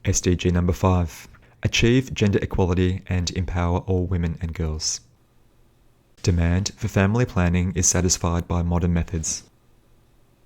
SDG number 5. Achieve gender equality and empower all women and girls. Demand for family planning is satisfied by modern methods.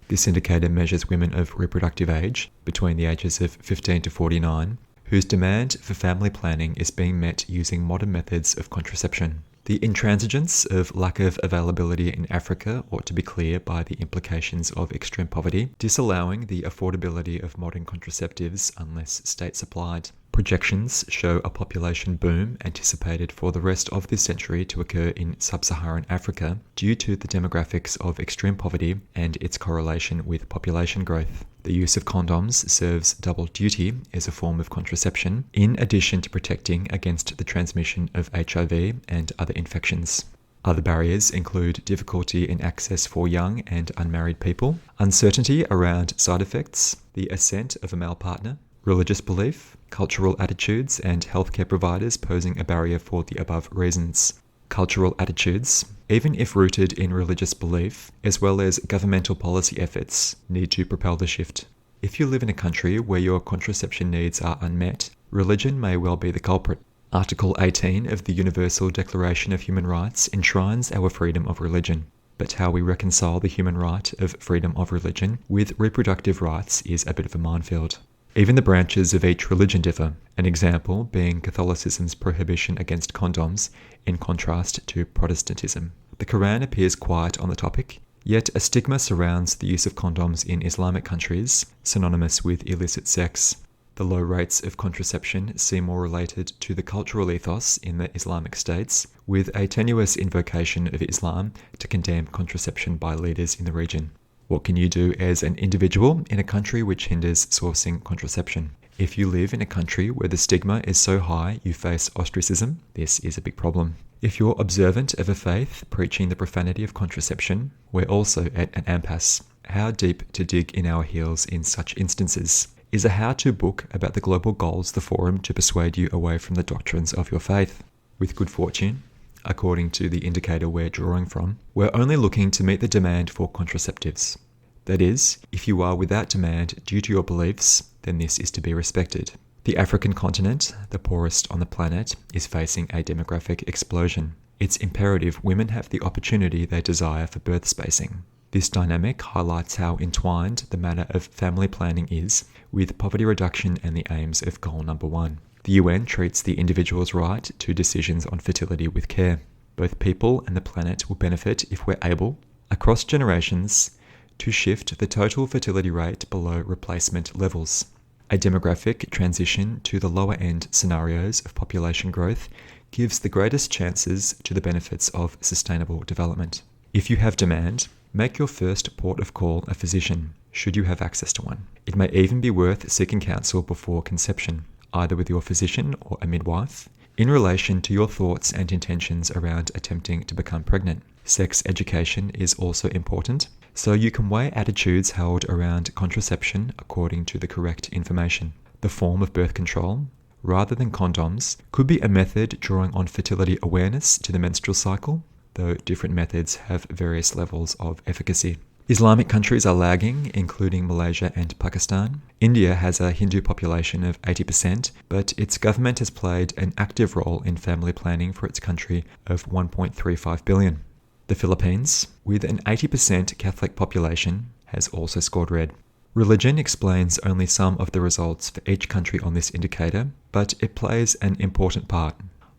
This indicator measures women of reproductive age, between the ages of 15 to 49, whose demand for family planning is being met using modern methods of contraception. The intransigence of lack of availability in Africa ought to be clear by the implications of extreme poverty, disallowing the affordability of modern contraceptives unless state supplied. Projections show a population boom anticipated for the rest of this century to occur in sub-Saharan Africa due to the demographics of extreme poverty and its correlation with population growth. The use of condoms serves double duty as a form of contraception, in addition to protecting against the transmission of HIV and other infections. Other barriers include difficulty in access for young and unmarried people, uncertainty around side effects, the assent of a male partner, religious belief, cultural attitudes, and healthcare providers posing a barrier for the above reasons. Cultural attitudes, even if rooted in religious belief, as well as governmental policy efforts, need to propel the shift. If you live in a country where your contraception needs are unmet, religion may well be the culprit. Article 18 of the Universal Declaration of Human Rights enshrines our freedom of religion. But how we reconcile the human right of freedom of religion with reproductive rights is a bit of a minefield. Even the branches of each religion differ, an example being Catholicism's prohibition against condoms in contrast to Protestantism. The Quran appears quiet on the topic, yet a stigma surrounds the use of condoms in Islamic countries, synonymous with illicit sex. The low rates of contraception seem more related to the cultural ethos in the Islamic states, with a tenuous invocation of Islam to condemn contraception by leaders in the region. What can you do as an individual in a country which hinders sourcing contraception? If you live in a country where the stigma is so high you face ostracism, this is a big problem. If you're observant of a faith preaching the profanity of contraception, we're also at an impasse. How deep to dig in our heels in such instances? Is a how-to book about the global goals the forum to persuade you away from the doctrines of your faith? With good fortune, according to the indicator we're drawing from, we're only looking to meet the demand for contraceptives. That is, if you are without demand due to your beliefs, then this is to be respected. The African continent, the poorest on the planet, is facing a demographic explosion. It's imperative women have the opportunity they desire for birth spacing. This dynamic highlights how entwined the matter of family planning is with poverty reduction and the aims of goal number 1. The UN treats the individual's right to decisions on fertility with care. Both people and the planet will benefit if we're able, across generations, to shift the total fertility rate below replacement levels. A demographic transition to the lower end scenarios of population growth gives the greatest chances to the benefits of sustainable development. If you have demand, make your first port of call a physician, should you have access to one. It may even be worth seeking counsel before conception, either with your physician or a midwife, in relation to your thoughts and intentions around attempting to become pregnant. Sex education is also important, so you can weigh attitudes held around contraception according to the correct information. The form of birth control, rather than condoms, could be a method drawing on fertility awareness to the menstrual cycle, though different methods have various levels of efficacy. Islamic countries are lagging, including Malaysia and Pakistan. India has a Hindu population of 80%, but its government has played an active role in family planning for its country of 1.35 billion. The Philippines, with an 80% Catholic population, has also scored red. Religion explains only some of the results for each country on this indicator, but it plays an important part.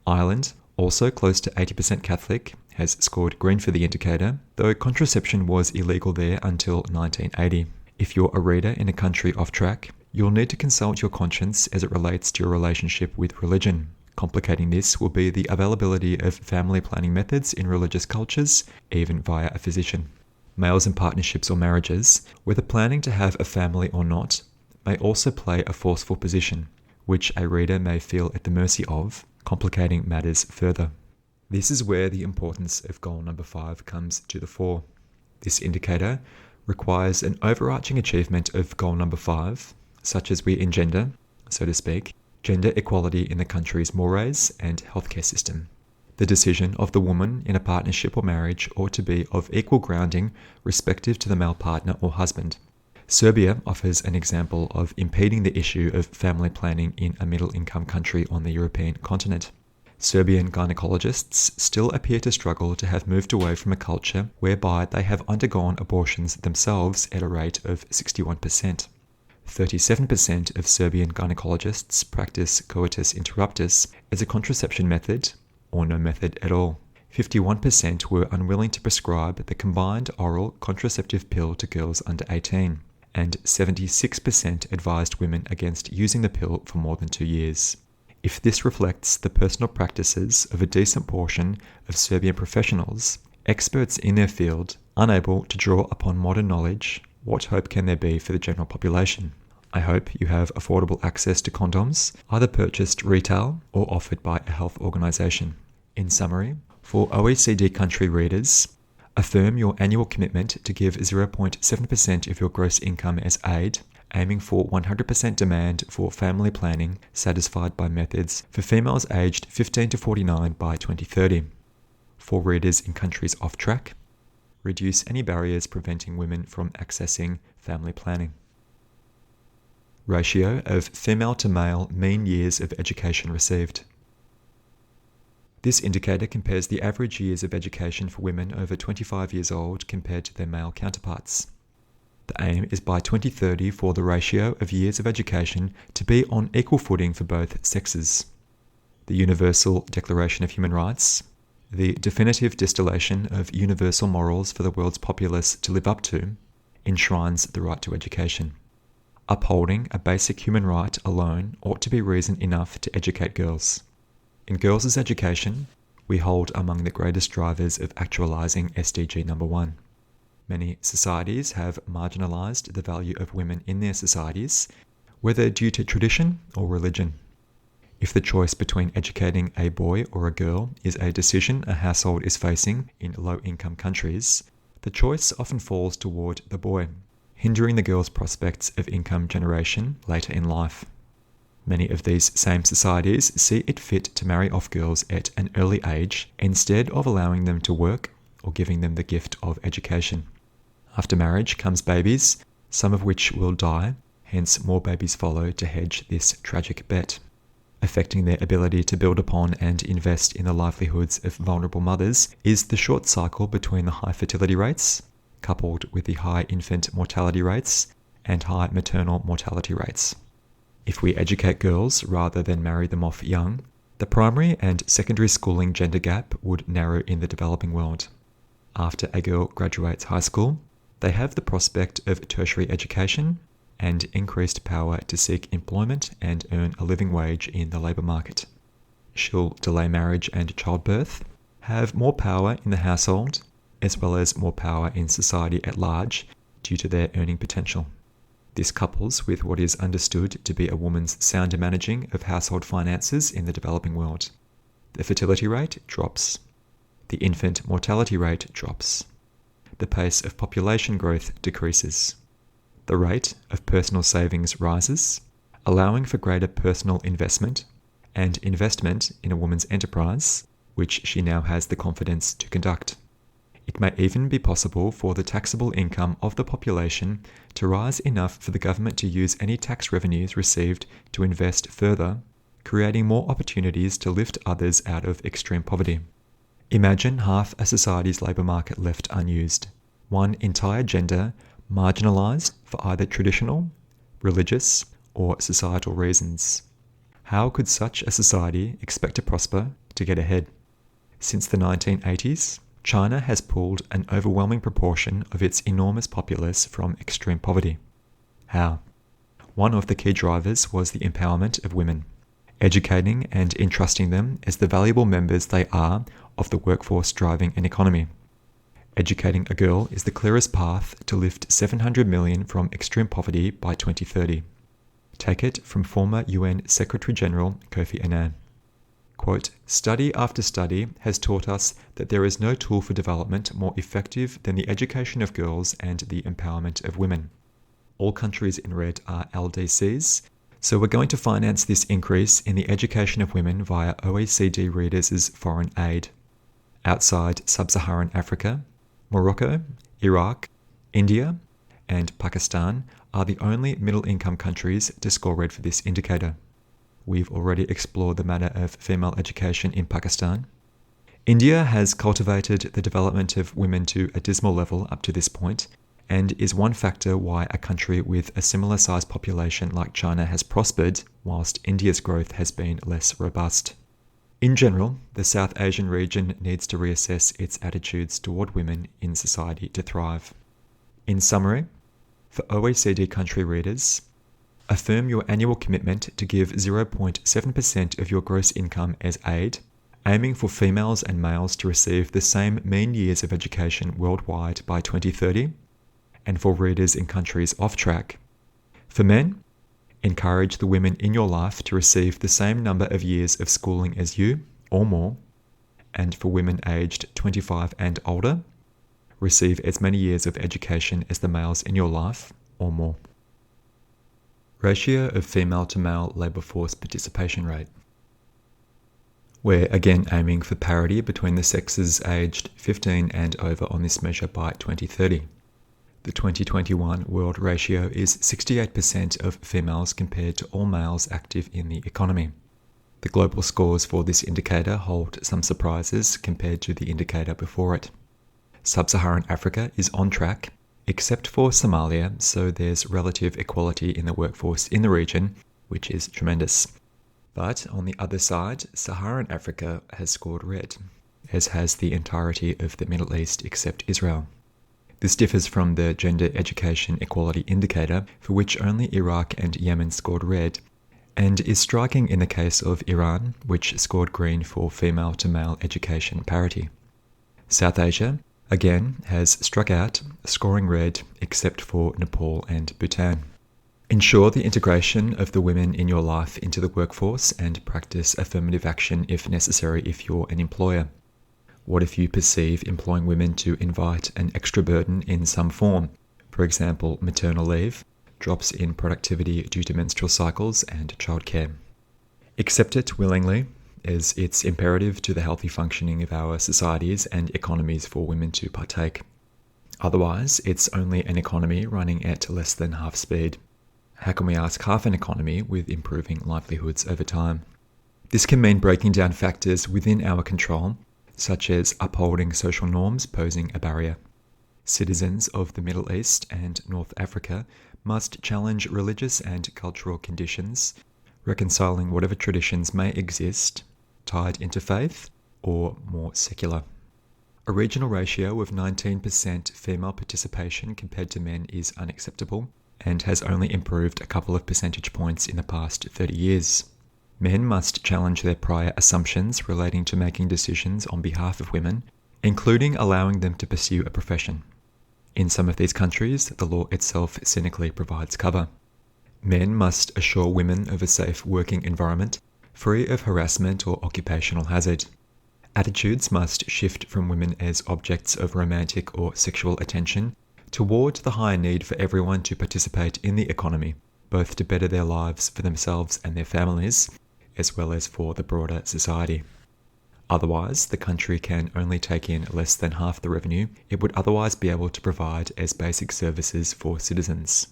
Ireland, also close to 80% Catholic, has scored green for the indicator, though contraception was illegal there until 1980. If you're a reader in a country off track, you'll need to consult your conscience as it relates to your relationship with religion. Complicating this will be the availability of family planning methods in religious cultures, even via a physician. Males in partnerships or marriages, whether planning to have a family or not, may also play a forceful position, which a reader may feel at the mercy of, complicating matters further. This is where the importance of goal number 5 comes to the fore. This indicator requires an overarching achievement of goal number 5, such as we engender, so to speak, gender equality in the country's mores and healthcare system. The decision of the woman in a partnership or marriage ought to be of equal grounding respective to the male partner or husband. Serbia offers an example of impeding the issue of family planning in a middle-income country on the European continent. Serbian gynecologists still appear to struggle to have moved away from a culture whereby they have undergone abortions themselves at a rate of 61%. 37% of Serbian gynecologists practice coitus interruptus as a contraception method, or no method at all. 51% were unwilling to prescribe the combined oral contraceptive pill to girls under 18, and 76% advised women against using the pill for more than 2 years. If this reflects the personal practices of a decent portion of Serbian professionals, experts in their field, unable to draw upon modern knowledge, what hope can there be for the general population? I hope you have affordable access to condoms, either purchased retail or offered by a health organisation. In summary, for OECD country readers, affirm your annual commitment to give 0.7% of your gross income as aid, aiming for 100% demand for family planning satisfied by methods for females aged 15 to 49 by 2030. For readers in countries off track, reduce any barriers preventing women from accessing family planning. Ratio of female to male mean years of education received. This indicator compares the average years of education for women over 25 years old compared to their male counterparts. The aim is by 2030 for the ratio of years of education to be on equal footing for both sexes. The Universal Declaration of Human Rights, the definitive distillation of universal morals for the world's populace to live up to, enshrines the right to education. Upholding a basic human right alone ought to be reason enough to educate girls. In girls' education, we hold among the greatest drivers of actualizing SDG number 1. Many societies have marginalized the value of women in their societies, whether due to tradition or religion. If the choice between educating a boy or a girl is a decision a household is facing in low-income countries, the choice often falls toward the boy, hindering the girl's prospects of income generation later in life. Many of these same societies see it fit to marry off girls at an early age instead of allowing them to work or giving them the gift of education. After marriage comes babies, some of which will die, hence more babies follow to hedge this tragic bet. Affecting their ability to build upon and invest in the livelihoods of vulnerable mothers is the short cycle between the high fertility rates, coupled with the high infant mortality rates and high maternal mortality rates. If we educate girls rather than marry them off young, the primary and secondary schooling gender gap would narrow in the developing world. After a girl graduates high school, they have the prospect of tertiary education and increased power to seek employment and earn a living wage in the labour market. She'll delay marriage and childbirth, have more power in the household, as well as more power in society at large due to their earning potential. This couples with what is understood to be a woman's sounder managing of household finances in the developing world. The fertility rate drops. The infant mortality rate drops. The pace of population growth decreases. The rate of personal savings rises, allowing for greater personal investment and investment in a woman's enterprise, which she now has the confidence to conduct. It may even be possible for the taxable income of the population to rise enough for the government to use any tax revenues received to invest further, creating more opportunities to lift others out of extreme poverty. Imagine half a society's labour market left unused, one entire gender marginalised for either traditional, religious, or societal reasons. How could such a society expect to prosper, to get ahead? Since the 1980s, China has pulled an overwhelming proportion of its enormous populace from extreme poverty. How? One of the key drivers was the empowerment of women, educating and entrusting them as the valuable members they are of the workforce driving an economy. Educating a girl is the clearest path to lift 700 million from extreme poverty by 2030. Take it from former UN Secretary-General Kofi Annan. Quote, "Study after study has taught us that there is no tool for development more effective than the education of girls and the empowerment of women. All countries in red are LDCs, so we're going to finance this increase in the education of women via OECD readers' foreign aid. Outside Sub-Saharan Africa, Morocco, Iraq, India, and Pakistan are the only middle-income countries to score red for this indicator. We've already explored the matter of female education in Pakistan. India has cultivated the development of women to a dismal level up to this point, and is one factor why a country with a similar sized population like China has prospered, whilst India's growth has been less robust. In general, the South Asian region needs to reassess its attitudes toward women in society to thrive. In summary, for OECD country readers, affirm your annual commitment to give 0.7% of your gross income as aid, aiming for females and males to receive the same mean years of education worldwide by 2030, and for readers in countries off track. For men, encourage the women in your life to receive the same number of years of schooling as you, or more, and for women aged 25 and older, receive as many years of education as the males in your life, or more. Ratio of female to male labour force participation rate. We're again aiming for parity between the sexes aged 15 and over on this measure by 2030. The 2021 world ratio is 68% of females compared to all males active in the economy. The global scores for this indicator hold some surprises compared to the indicator before it. Sub-Saharan Africa is on track, except for Somalia, so there's relative equality in the workforce in the region, which is tremendous. But on the other side, Saharan Africa has scored red, as has the entirety of the Middle East except Israel. This differs from the Gender Education Equality Indicator, for which only Iraq and Yemen scored red, and is striking in the case of Iran, which scored green for female to male education parity. South Asia, again, has struck out, scoring red except for Nepal and Bhutan. Ensure the integration of the women in your life into the workforce and practice affirmative action if necessary if you're an employer. What if you perceive employing women to invite an extra burden in some form, for example, maternal leave, drops in productivity due to menstrual cycles, and childcare? Accept it willingly, as it's imperative to the healthy functioning of our societies and economies for women to partake. Otherwise, it's only an economy running at less than half speed. How can we ask half an economy with improving livelihoods over time? This can mean breaking down factors within our control, such as upholding social norms posing a barrier. Citizens of the Middle East and North Africa must challenge religious and cultural conditions, reconciling whatever traditions may exist, tied into faith or more secular. A regional ratio of 19% female participation compared to men is unacceptable, and has only improved a couple of percentage points in the past 30 years. Men must challenge their prior assumptions relating to making decisions on behalf of women, including allowing them to pursue a profession. In some of these countries, the law itself cynically provides cover. Men must assure women of a safe working environment, free of harassment or occupational hazard. Attitudes must shift from women as objects of romantic or sexual attention toward the higher need for everyone to participate in the economy, both to better their lives for themselves and their families, as well as for the broader society. Otherwise, the country can only take in less than half the revenue it would otherwise be able to provide as basic services for citizens.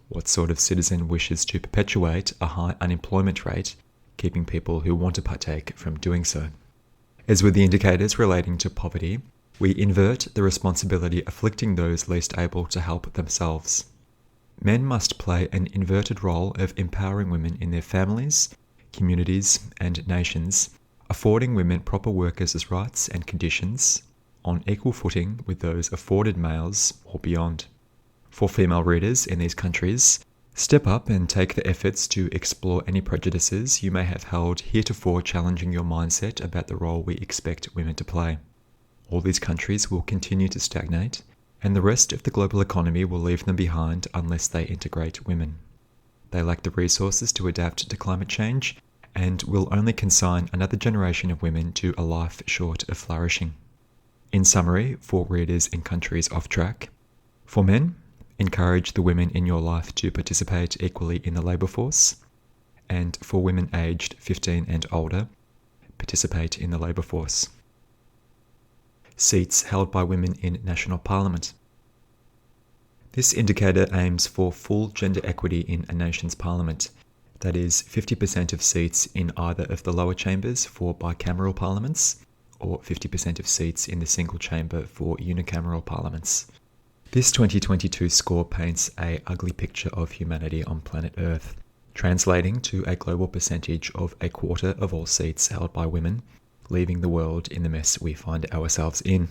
What sort of citizen wishes to perpetuate a high unemployment rate, keeping people who want to partake from doing so? As with the indicators relating to poverty, we invert the responsibility afflicting those least able to help themselves. Men must play an inverted role of empowering women in their families, communities, and nations, affording women proper workers' rights and conditions, on equal footing with those afforded males or beyond. For female readers in these countries, step up and take the efforts to explore any prejudices you may have held heretofore challenging your mindset about the role we expect women to play. All these countries will continue to stagnate, and the rest of the global economy will leave them behind unless they integrate women. They lack the resources to adapt to climate change, and will only consign another generation of women to a life short of flourishing. In summary, for readers in countries off track, for men, encourage the women in your life to participate equally in the labour force, and for women aged 15 and older, participate in the labour force. Seats held by women in national parliament. This indicator aims for full gender equity in a nation's parliament. That is 50% of seats in either of the lower chambers for bicameral parliaments, or 50% of seats in the single chamber for unicameral parliaments. This 2022 score paints an ugly picture of humanity on planet Earth, translating to a global percentage of a quarter of all seats held by women, leaving the world in the mess we find ourselves in.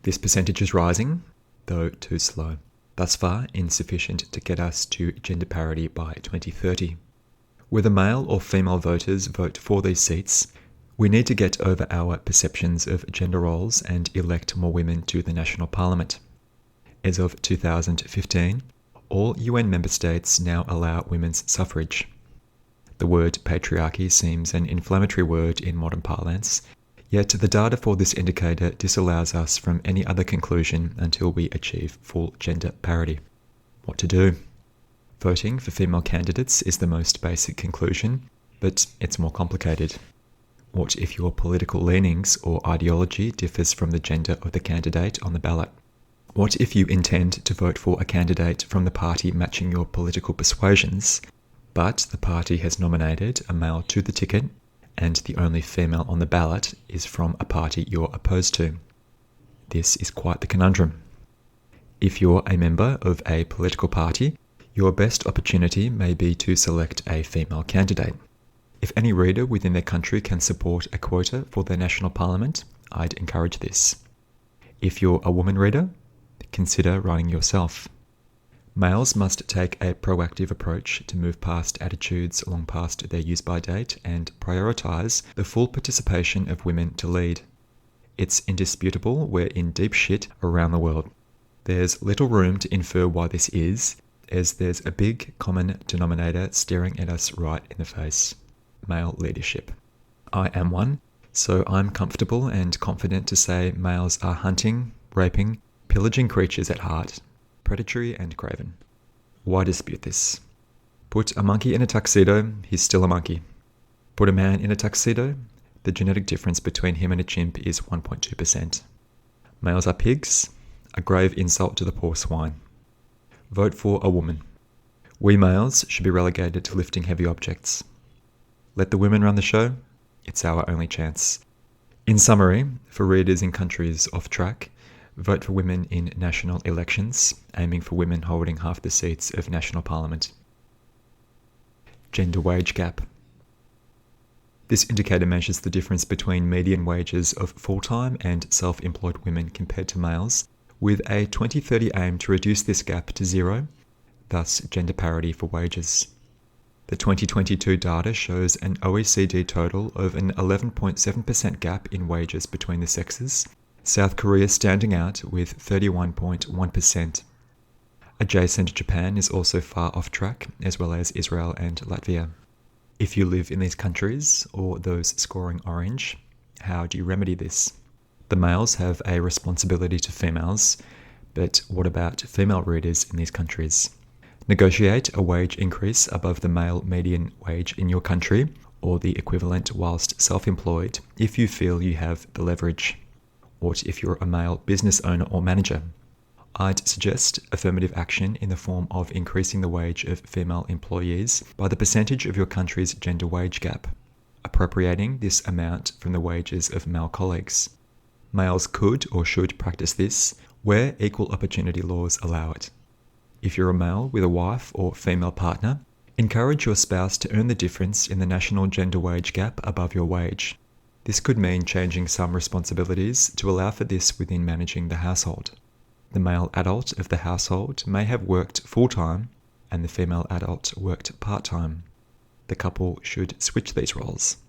This percentage is rising, though too slow. Thus far, insufficient to get us to gender parity by 2030. Whether male or female voters vote for these seats, we need to get over our perceptions of gender roles and elect more women to the national parliament. As of 2015, all UN member states now allow women's suffrage. The word patriarchy seems an inflammatory word in modern parlance, yet the data for this indicator disallows us from any other conclusion until we achieve full gender parity. What to do? Voting for female candidates is the most basic conclusion, but it's more complicated. What if your political leanings or ideology differs from the gender of the candidate on the ballot? What if you intend to vote for a candidate from the party matching your political persuasions, but the party has nominated a male to the ticket and the only female on the ballot is from a party you're opposed to? This is quite the conundrum. If you're a member of a political party, your best opportunity may be to select a female candidate. If any reader within their country can support a quota for their national parliament, I'd encourage this. If you're a woman reader, consider running yourself. Males must take a proactive approach to move past attitudes long past their use-by date and prioritise the full participation of women to lead. It's indisputable we're in deep shit around the world. There's little room to infer why this is, as there's a big common denominator staring at us right in the face: male leadership. I am one, so I'm comfortable and confident to say males are hunting, raping, pillaging creatures at heart, predatory and craven. Why dispute this? Put a monkey in a tuxedo, he's still a monkey. Put a man in a tuxedo, the genetic difference between him and a chimp is 1.2%. Males are pigs, a grave insult to the poor swine. Vote for a woman. We males should be relegated to lifting heavy objects. Let the women run the show. It's our only chance. In summary, for readers in countries off track, vote for women in national elections, aiming for women holding half the seats of national parliament. Gender wage gap. This indicator measures the difference between median wages of full-time and self-employed women compared to males, with a 2030 aim to reduce this gap to zero, thus gender parity for wages. The 2022 data shows an OECD total of an 11.7% gap in wages between the sexes, South Korea standing out with 31.1%. Adjacent Japan is also far off track, as well as Israel and Latvia. If you live in these countries, or those scoring orange, how do you remedy this? The males have a responsibility to females, but what about female readers in these countries? Negotiate a wage increase above the male median wage in your country, or the equivalent whilst self-employed, if you feel you have the leverage. What if you're a male business owner or manager? I'd suggest affirmative action in the form of increasing the wage of female employees by the percentage of your country's gender wage gap, appropriating this amount from the wages of male colleagues. Males could or should practice this where equal opportunity laws allow it. If you're a male with a wife or female partner, encourage your spouse to earn the difference in the national gender wage gap above your wage. This could mean changing some responsibilities to allow for this within managing the household. The male adult of the household may have worked full-time and the female adult worked part-time. The couple should switch these roles.